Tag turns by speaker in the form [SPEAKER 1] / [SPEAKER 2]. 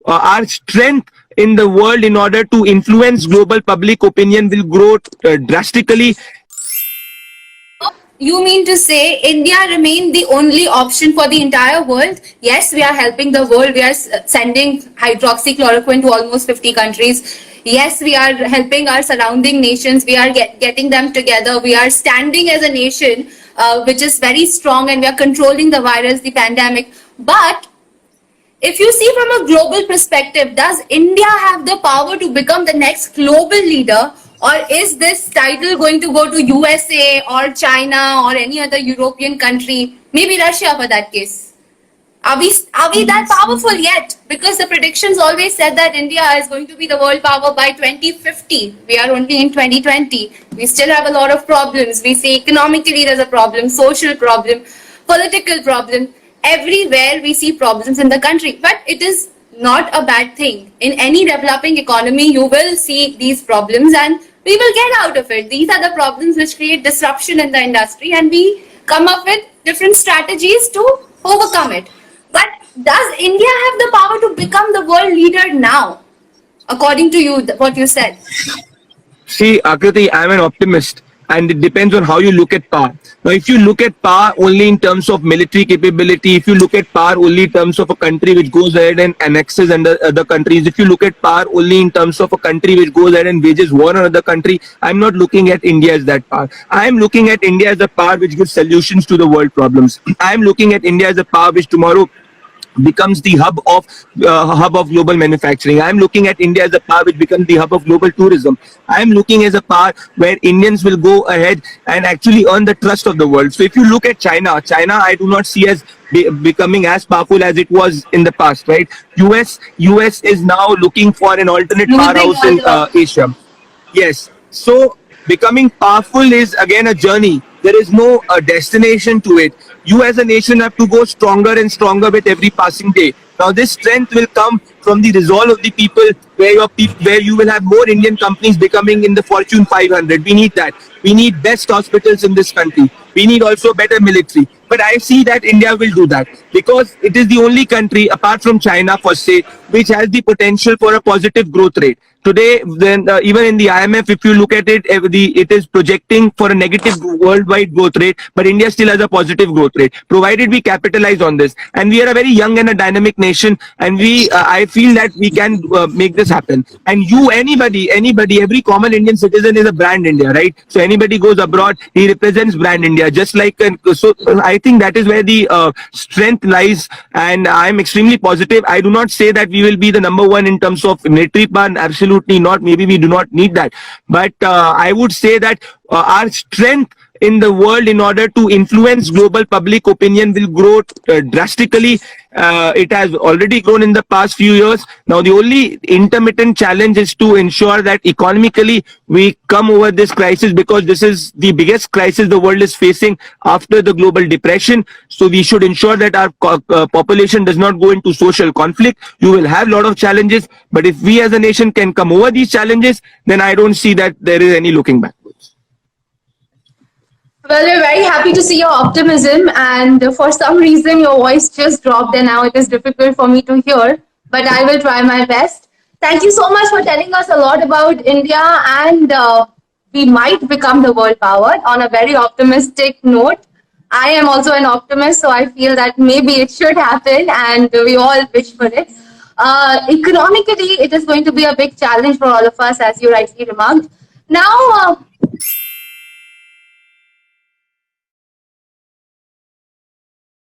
[SPEAKER 1] our strength in the world in order to influence global public opinion will grow drastically.
[SPEAKER 2] You mean to say India remain the only option for the entire world? Yes, we are helping the world. We are sending hydroxychloroquine to almost 50 countries. Yes, we are helping our surrounding nations. We are getting them together. We are standing as a nation, which is very strong, and we are controlling the virus, the pandemic. But if you see from a global perspective, does India have the power to become the next global leader, or is this title going to go to USA or China or any other European country, maybe Russia for that case? Are we that powerful yet? Because the predictions always said that India is going to be the world power by 2050. We are only in 2020. We still have a lot of problems. We see economically there's a problem, social problem, political problem. Everywhere we see problems in the country. But it is not a bad thing. In any developing economy, you will see these problems and we will get out of it. These are the problems which create disruption in the industry, and we come up with different strategies to overcome it. But does India have the power to become the world leader now? According to you, what you said.
[SPEAKER 1] See, Akriti, I'm an optimist, and it depends on how you look at power. Now, if you look at power only in terms of military capability, if you look at power only in terms of a country which goes ahead and annexes other countries, if you look at power only in terms of a country which goes ahead and wages war on another country, I'm not looking at India as that power. I'm looking at India as a power which gives solutions to the world problems. I'm looking at India as a power which tomorrow becomes the hub of global manufacturing. I'm looking at India as a power which becomes the hub of global tourism. I'm looking as a power where Indians will go ahead and actually earn the trust of the world. So if you look at China I do not see as becoming as powerful as it was in the past, right? US is now looking for an alternate powerhouse in Asia. Yes. So becoming powerful is again a journey. There is no destination to it. You as a nation have to go stronger and stronger with every passing day. Now this strength will come from the resolve of the people, where you will have more Indian companies becoming in the Fortune 500. We need that. We need best hospitals in this country. We need also better military. But I see that India will do that because it is the only country apart from China, for say, which has the potential for a positive growth rate. Today, then even in the IMF, if you look at it, it is projecting for a negative worldwide growth rate, but India still has a positive growth rate, provided we capitalize on this. And we are a very young and a dynamic nation, and I feel that we can make this happen. And anybody, every common Indian citizen is a brand India, right? So anybody goes abroad, he represents brand India, just like. So I think that is where the strength lies, and I'm extremely positive. I do not say that we will be the number one in terms of military power. Absolutely not. Maybe we do not need that. But I would say that our strength in the world in order to influence global public opinion will grow drastically. It has already grown in the past few years. Now the only intermittent challenge is to ensure that economically we come over this crisis, because this is the biggest crisis the world is facing after the global depression. So we should ensure that our population does not go into social conflict. You will have a lot of challenges, but if we as a nation can come over these challenges, then I don't see that there is any looking backwards.
[SPEAKER 2] Well, we're very happy to see your optimism, and for some reason your voice just dropped and now it is difficult for me to hear, but I will try my best. Thank you so much for telling us a lot about India, and we might become the world power on a very optimistic note. I am also an optimist, so I feel that maybe it should happen, and we all wish for it. Economically, it is going to be a big challenge for all of us, as you rightly remarked. Now,